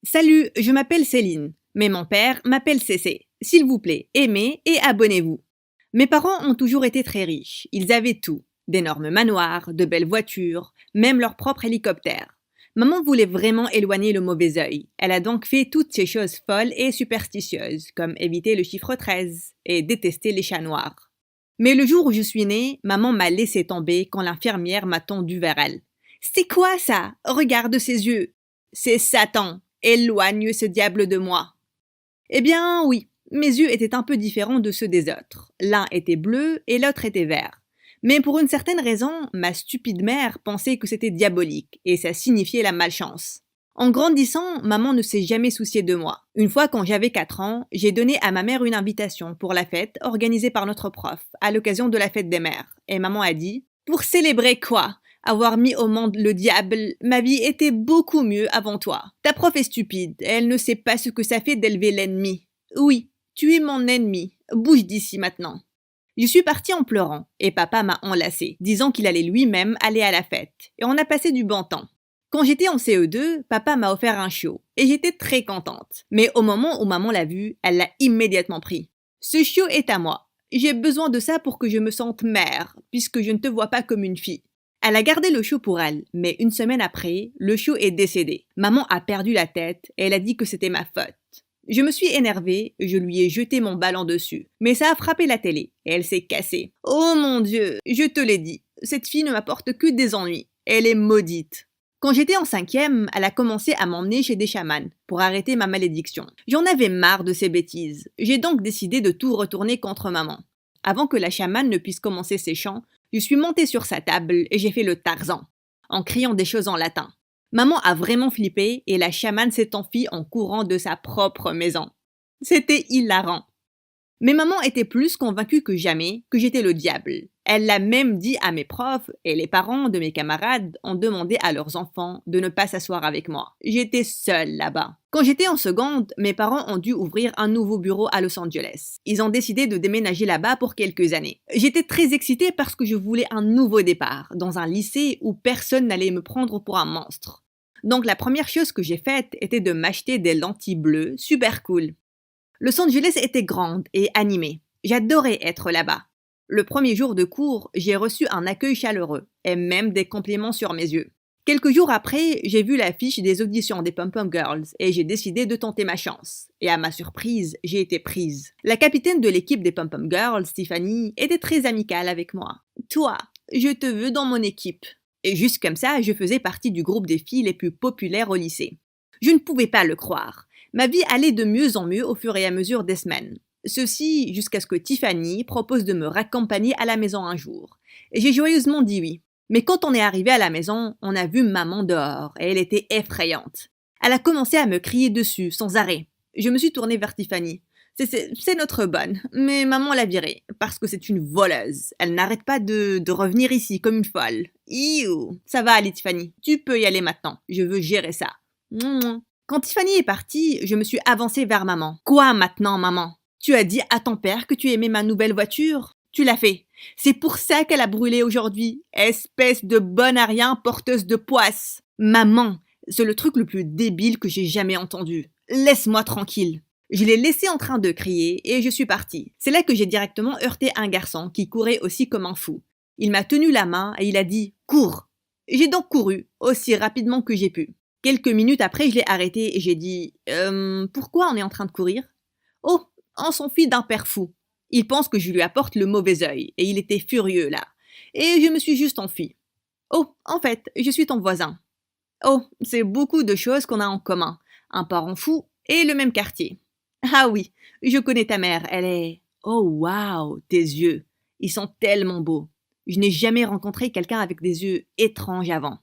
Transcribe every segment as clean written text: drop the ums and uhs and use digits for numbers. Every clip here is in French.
Salut, je m'appelle Céline, mais mon père m'appelle Cécé. S'il vous plaît, aimez et abonnez-vous. Mes parents ont toujours été très riches. Ils avaient tout. D'énormes manoirs, de belles voitures, même leur propre hélicoptère. Maman voulait vraiment éloigner le mauvais œil. Elle a donc fait toutes ces choses folles et superstitieuses, comme éviter le chiffre 13 et détester les chats noirs. Mais le jour où je suis née, maman m'a laissé tomber quand l'infirmière m'a tendu vers elle. C'est quoi ça? Regarde ses yeux. C'est Satan. Éloigne ce diable de moi. Eh bien, oui, mes yeux étaient un peu différents de ceux des autres. L'un était bleu et l'autre était vert. Mais pour une certaine raison, ma stupide mère pensait que c'était diabolique, et ça signifiait la malchance. En grandissant, maman ne s'est jamais souciée de moi. Une fois, quand j'avais 4 ans, j'ai donné à ma mère une invitation pour la fête organisée par notre prof, à l'occasion de la fête des mères. Et maman a dit « Pour célébrer quoi ? Avoir mis au monde le diable, ma vie était beaucoup mieux avant toi. Ta prof est stupide, elle ne sait pas ce que ça fait d'élever l'ennemi. Oui, tu es mon ennemi, bouge d'ici maintenant. » Je suis partie en pleurant, et papa m'a enlacée, disant qu'il allait lui-même aller à la fête, et on a passé du bon temps. Quand j'étais en CE2, papa m'a offert un chiot, et j'étais très contente. Mais au moment où maman l'a vu, elle l'a immédiatement pris. Ce chiot est à moi. J'ai besoin de ça pour que je me sente mère, puisque je ne te vois pas comme une fille. Elle a gardé le chiot pour elle, mais une semaine après, le chiot est décédé. Maman a perdu la tête et elle a dit que c'était ma faute. Je me suis énervée, je lui ai jeté mon ballon dessus. Mais ça a frappé la télé et elle s'est cassée. Oh mon Dieu, je te l'ai dit, cette fille ne m'apporte que des ennuis. Elle est maudite. Quand j'étais en 5e, elle a commencé à m'emmener chez des chamans pour arrêter ma malédiction. J'en avais marre de ces bêtises. J'ai donc décidé de tout retourner contre maman. Avant que la chamane ne puisse commencer ses chants, je suis montée sur sa table et j'ai fait le Tarzan, en criant des choses en latin. Maman a vraiment flippé et la chamane s'est enfuie en courant de sa propre maison. C'était hilarant. Mais maman était plus convaincue que jamais que j'étais le diable. Elle l'a même dit à mes profs et les parents de mes camarades ont demandé à leurs enfants de ne pas s'asseoir avec moi. J'étais seule là-bas. Quand j'étais en seconde, mes parents ont dû ouvrir un nouveau bureau à Los Angeles. Ils ont décidé de déménager là-bas pour quelques années. J'étais très excitée parce que je voulais un nouveau départ, dans un lycée où personne n'allait me prendre pour un monstre. Donc la première chose que j'ai faite était de m'acheter des lentilles bleues super cool. Los Angeles était grande et animée. J'adorais être là-bas. Le premier jour de cours, j'ai reçu un accueil chaleureux et même des compliments sur mes yeux. Quelques jours après, j'ai vu l'affiche des auditions des Pom-Pom Girls et j'ai décidé de tenter ma chance. Et à ma surprise, j'ai été prise. La capitaine de l'équipe des Pom-Pom Girls, Tiffany, était très amicale avec moi. « Toi, je te veux dans mon équipe. » Et juste comme ça, je faisais partie du groupe des filles les plus populaires au lycée. Je ne pouvais pas le croire. Ma vie allait de mieux en mieux au fur et à mesure des semaines. Ceci jusqu'à ce que Tiffany propose de me raccompagner à la maison un jour. Et j'ai joyeusement dit oui. Mais quand on est arrivé à la maison, on a vu maman dehors et elle était effrayante. Elle a commencé à me crier dessus sans arrêt. Je me suis tournée vers Tiffany. C'est notre bonne, mais maman l'a virée parce que c'est une voleuse. Elle n'arrête pas de revenir ici comme une folle. Iouh. Ça va aller Tiffany, tu peux y aller maintenant. Je veux gérer ça. Quand Tiffany est partie, je me suis avancée vers maman. Quoi maintenant, maman? Tu as dit à ton père que tu aimais ma nouvelle voiture? Tu l'as fait. C'est pour ça qu'elle a brûlé aujourd'hui. Espèce de bonne à rien porteuse de poisse. Maman, c'est le truc le plus débile que j'ai jamais entendu. Laisse-moi tranquille. Je l'ai laissé en train de crier et je suis partie. C'est là que j'ai directement heurté un garçon qui courait aussi comme un fou. Il m'a tenu la main et il a dit « Cours !» J'ai donc couru, aussi rapidement que j'ai pu. Quelques minutes après, je l'ai arrêté et j'ai dit « Pourquoi on est en train de courir ?»« Oh, on s'enfuit d'un père fou. Il pense que je lui apporte le mauvais œil et il était furieux là. Et je me suis juste enfuie. Oh, en fait, je suis ton voisin. Oh, c'est beaucoup de choses qu'on a en commun. Un parent fou et le même quartier. Ah oui, je connais ta mère, elle est... Oh waouh, tes yeux, ils sont tellement beaux. Je n'ai jamais rencontré quelqu'un avec des yeux étranges avant.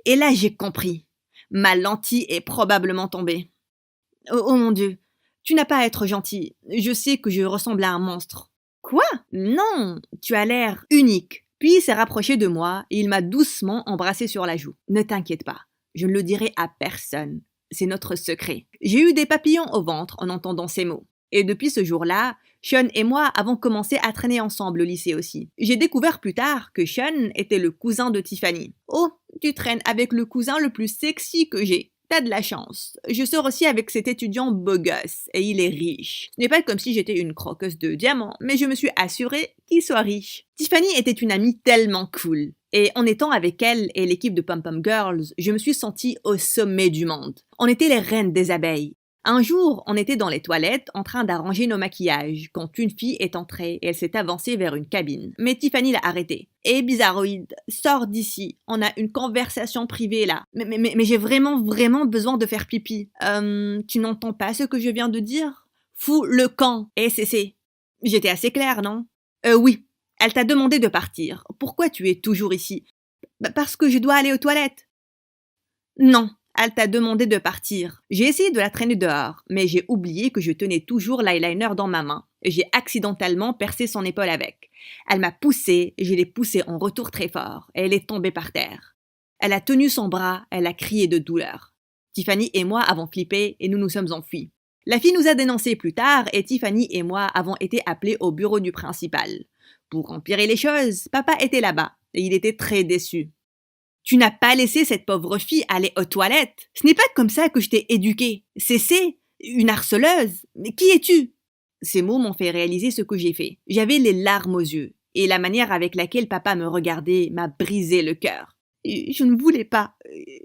Et là, j'ai compris. Ma lentille est probablement tombée. Oh mon Dieu, tu n'as pas à être gentil. Je sais que je ressemble à un monstre. Quoi? Non, tu as l'air unique. Puis il s'est rapproché de moi et il m'a doucement embrassé sur la joue. Ne t'inquiète pas, je ne le dirai à personne. C'est notre secret. J'ai eu des papillons au ventre en entendant ces mots. Et depuis ce jour-là, Sean et moi avons commencé à traîner ensemble au lycée aussi. J'ai découvert plus tard que Sean était le cousin de Tiffany. Oh, tu traînes avec le cousin le plus sexy que j'ai. T'as de la chance. Je sors aussi avec cet étudiant beau gosse, et il est riche. Ce n'est pas comme si j'étais une croqueuse de diamants, mais je me suis assurée qu'il soit riche. Tiffany était une amie tellement cool. Et en étant avec elle et l'équipe de Pom Pom Girls, je me suis sentie au sommet du monde. On était les reines des abeilles. Un jour, on était dans les toilettes en train d'arranger nos maquillages quand une fille est entrée et elle s'est avancée vers une cabine. Mais Tiffany l'a arrêtée. « Hé, bizarroïde, sors d'ici. On a une conversation privée là. Mais j'ai vraiment besoin de faire pipi. Tu n'entends pas ce que je viens de dire? Fous le camp. Eh, c'est. J'étais assez claire, non? Oui. Elle t'a demandé de partir. Pourquoi tu es toujours ici? Parce que je dois aller aux toilettes. Non. Elle t'a demandé de partir. J'ai essayé de la traîner dehors, mais j'ai oublié que je tenais toujours l'eyeliner dans ma main. J'ai accidentellement percé son épaule avec. Elle m'a poussée, je l'ai poussée en retour très fort, et elle est tombée par terre. Elle a tenu son bras, elle a crié de douleur. Tiffany et moi avons flippé et nous nous sommes enfuis. La fille nous a dénoncés plus tard et Tiffany et moi avons été appelés au bureau du principal. Pour empirer les choses, papa était là-bas, et il était très déçu. Tu n'as pas laissé cette pauvre fille aller aux toilettes. Ce n'est pas comme ça que je t'ai éduquée. C'est une harceleuse. Mais qui es-tu? Ces mots m'ont fait réaliser ce que j'ai fait. J'avais les larmes aux yeux, et la manière avec laquelle papa me regardait m'a brisé le cœur. Je ne voulais pas.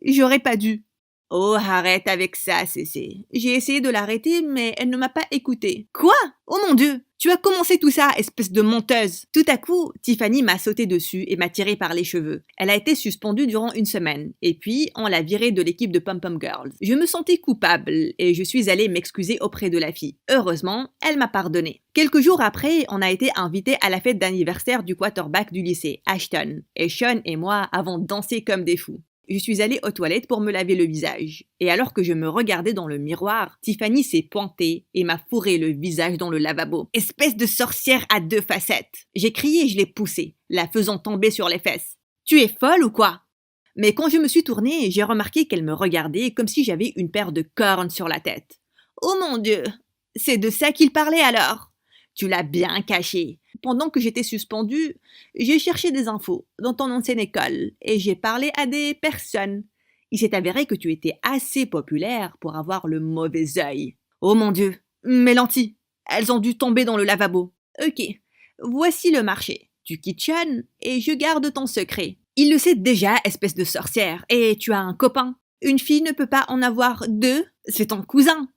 J'aurais pas dû. Oh, arrête avec ça, Cécé. J'ai essayé de l'arrêter, mais elle ne m'a pas écouté. Quoi? Oh mon Dieu! Tu as commencé tout ça, espèce de menteuse! Tout à coup, Tiffany m'a sauté dessus et m'a tiré par les cheveux. Elle a été suspendue durant une semaine, et puis on l'a virée de l'équipe de Pom Pom Girls. Je me sentais coupable, et je suis allée m'excuser auprès de la fille. Heureusement, elle m'a pardonné. Quelques jours après, on a été invités à la fête d'anniversaire du quarterback du lycée, Ashton, et Sean et moi avons dansé comme des fous. Je suis allée aux toilettes pour me laver le visage. Et alors que je me regardais dans le miroir, Tiffany s'est pointée et m'a fourré le visage dans le lavabo. Espèce de sorcière à deux facettes! J'ai crié et je l'ai poussée, la faisant tomber sur les fesses. Tu es folle ou quoi? Mais quand je me suis tournée, j'ai remarqué qu'elle me regardait comme si j'avais une paire de cornes sur la tête. Oh mon Dieu! C'est de ça qu'il parlait alors? Tu l'as bien caché. Pendant que j'étais suspendue, j'ai cherché des infos dans ton ancienne école et j'ai parlé à des personnes. Il s'est avéré que tu étais assez populaire pour avoir le mauvais œil. Oh mon Dieu, mes lentilles, elles ont dû tomber dans le lavabo. Ok, voici le marché. Tu quittes Sean et je garde ton secret. Il le sait déjà, espèce de sorcière, et tu as un copain. Une fille ne peut pas en avoir deux, c'est ton cousin.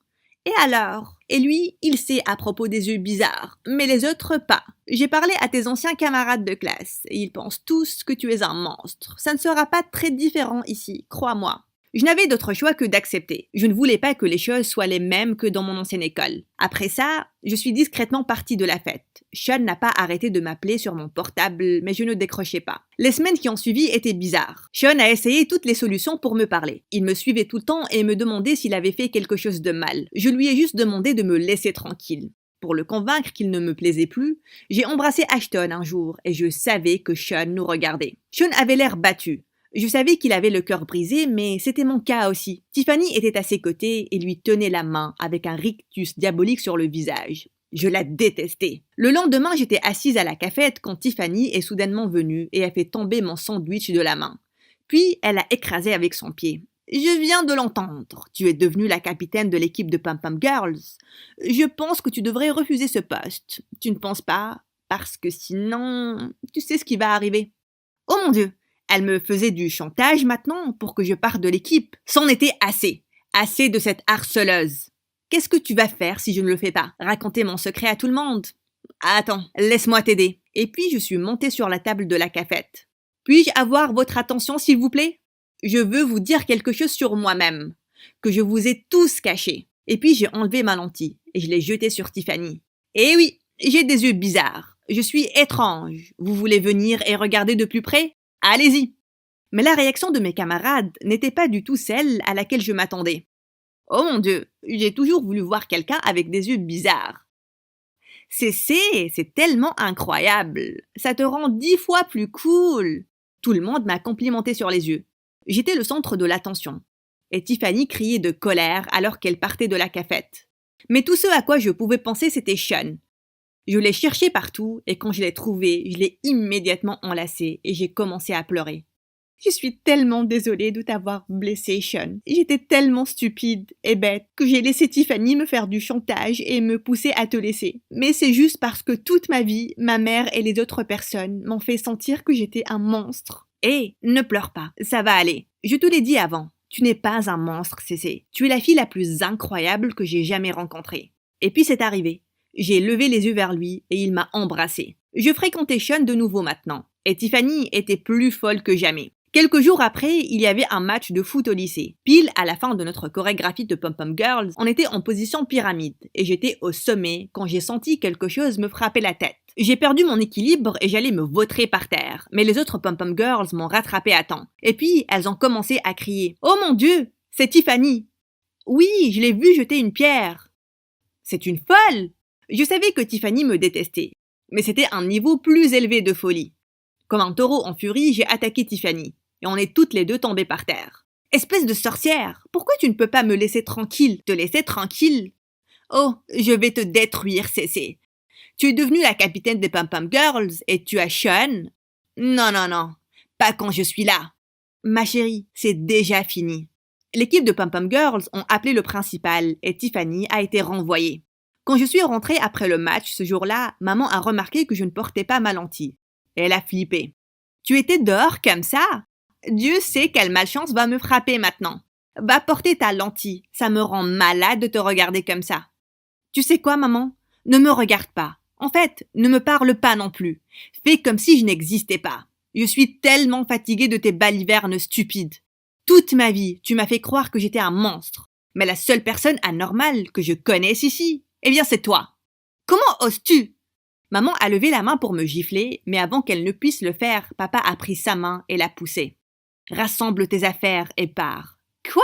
Et alors? Et lui, il sait à propos des yeux bizarres, mais les autres pas. J'ai parlé à tes anciens camarades de classe, et ils pensent tous que tu es un monstre. Ça ne sera pas très différent ici, crois-moi. Je n'avais d'autre choix que d'accepter. Je ne voulais pas que les choses soient les mêmes que dans mon ancienne école. Après ça, je suis discrètement partie de la fête. Sean n'a pas arrêté de m'appeler sur mon portable, mais je ne décrochais pas. Les semaines qui ont suivi étaient bizarres. Sean a essayé toutes les solutions pour me parler. Il me suivait tout le temps et me demandait s'il avait fait quelque chose de mal. Je lui ai juste demandé de me laisser tranquille. Pour le convaincre qu'il ne me plaisait plus, j'ai embrassé Ashton un jour et je savais que Sean nous regardait. Sean avait l'air battu. Je savais qu'il avait le cœur brisé, mais c'était mon cas aussi. Tiffany était à ses côtés et lui tenait la main avec un rictus diabolique sur le visage. Je la détestais. Le lendemain, j'étais assise à la cafette quand Tiffany est soudainement venue et a fait tomber mon sandwich de la main. Puis, elle a écrasé avec son pied. Je viens de l'entendre. Tu es devenue la capitaine de l'équipe de Pom Pom Girls. Je pense que tu devrais refuser ce poste. Tu ne penses pas? Parce que sinon, tu sais ce qui va arriver. Oh mon Dieu! Elle me faisait du chantage maintenant pour que je parte de l'équipe. C'en était assez. Assez de cette harceleuse. Qu'est-ce que tu vas faire si je ne le fais pas? Raconter mon secret à tout le monde? Attends, laisse-moi t'aider. Et puis je suis montée sur la table de la cafette. Puis-je avoir votre attention, s'il vous plaît? Je veux vous dire quelque chose sur moi-même, que je vous ai tous caché. Et puis j'ai enlevé ma lentille et je l'ai jetée sur Tiffany. Eh oui, j'ai des yeux bizarres. Je suis étrange. Vous voulez venir et regarder de plus près? Allez-y. Mais la réaction de mes camarades n'était pas du tout celle à laquelle je m'attendais. Oh mon Dieu, j'ai toujours voulu voir quelqu'un avec des yeux bizarres. C'est tellement incroyable. Ça te rend 10 fois plus cool. Tout le monde m'a complimenté sur les yeux. J'étais le centre de l'attention. Et Tiffany criait de colère alors qu'elle partait de la cafette. Mais tout ce à quoi je pouvais penser, c'était Sean. Je l'ai cherché partout et quand je l'ai trouvé, je l'ai immédiatement enlacé et j'ai commencé à pleurer. Je suis tellement désolée de t'avoir blessé, Sean. J'étais tellement stupide et bête que j'ai laissé Tiffany me faire du chantage et me pousser à te laisser. Mais c'est juste parce que toute ma vie, ma mère et les autres personnes m'ont fait sentir que j'étais un monstre. Hé, ne pleure pas, ça va aller. Je te l'ai dit avant, tu n'es pas un monstre, Cécé. Tu es la fille la plus incroyable que j'ai jamais rencontrée. Et puis c'est arrivé. J'ai levé les yeux vers lui et il m'a embrassée. Je fréquentais Sean de nouveau maintenant, et Tiffany était plus folle que jamais. Quelques jours après, il y avait un match de foot au lycée. Pile à la fin de notre chorégraphie de Pom Pom Girls, on était en position pyramide, et j'étais au sommet quand j'ai senti quelque chose me frapper la tête. J'ai perdu mon équilibre et j'allais me vautrer par terre, mais les autres Pom Pom Girls m'ont rattrapé à temps. Et puis, elles ont commencé à crier « Oh mon Dieu, c'est Tiffany !»« Oui, je l'ai vue jeter une pierre !»« C'est une folle !» Je savais que Tiffany me détestait, mais c'était un niveau plus élevé de folie. Comme un taureau en furie, j'ai attaqué Tiffany, et on est toutes les deux tombées par terre. Espèce de sorcière, pourquoi tu ne peux pas me laisser tranquille? Te laisser tranquille? Oh, je vais te détruire, Cécé. Tu es devenue la capitaine des Pom Pom Girls et tu as Sean? Non, non, non, pas quand je suis là. Ma chérie, c'est déjà fini. L'équipe de Pom Pom Girls ont appelé le principal et Tiffany a été renvoyée. Quand je suis rentrée après le match ce jour-là, maman a remarqué que je ne portais pas ma lentille. Elle a flippé. Tu étais dehors comme ça? Dieu sait quelle malchance va me frapper maintenant. Va porter ta lentille, ça me rend malade de te regarder comme ça. Tu sais quoi, maman? Ne me regarde pas. En fait, ne me parle pas non plus. Fais comme si je n'existais pas. Je suis tellement fatiguée de tes balivernes stupides. Toute ma vie, tu m'as fait croire que j'étais un monstre. Mais la seule personne anormale que je connaisse ici, eh bien c'est toi. Comment oses-tu? Maman a levé la main pour me gifler, mais avant qu'elle ne puisse le faire, papa a pris sa main et l'a poussée. Rassemble tes affaires et pars. Quoi?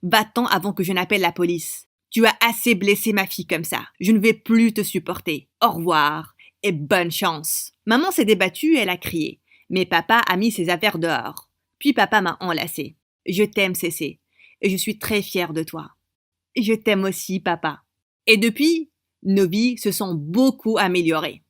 Va-t'en avant que je n'appelle la police. Tu as assez blessé ma fille comme ça. Je ne vais plus te supporter. Au revoir et bonne chance. Maman s'est débattue et elle a crié. Mais papa a mis ses affaires dehors. Puis papa m'a enlacée. Je t'aime, Cécé, et je suis très fière de toi. Je t'aime aussi, papa. Et depuis, nos vies se sont beaucoup améliorées.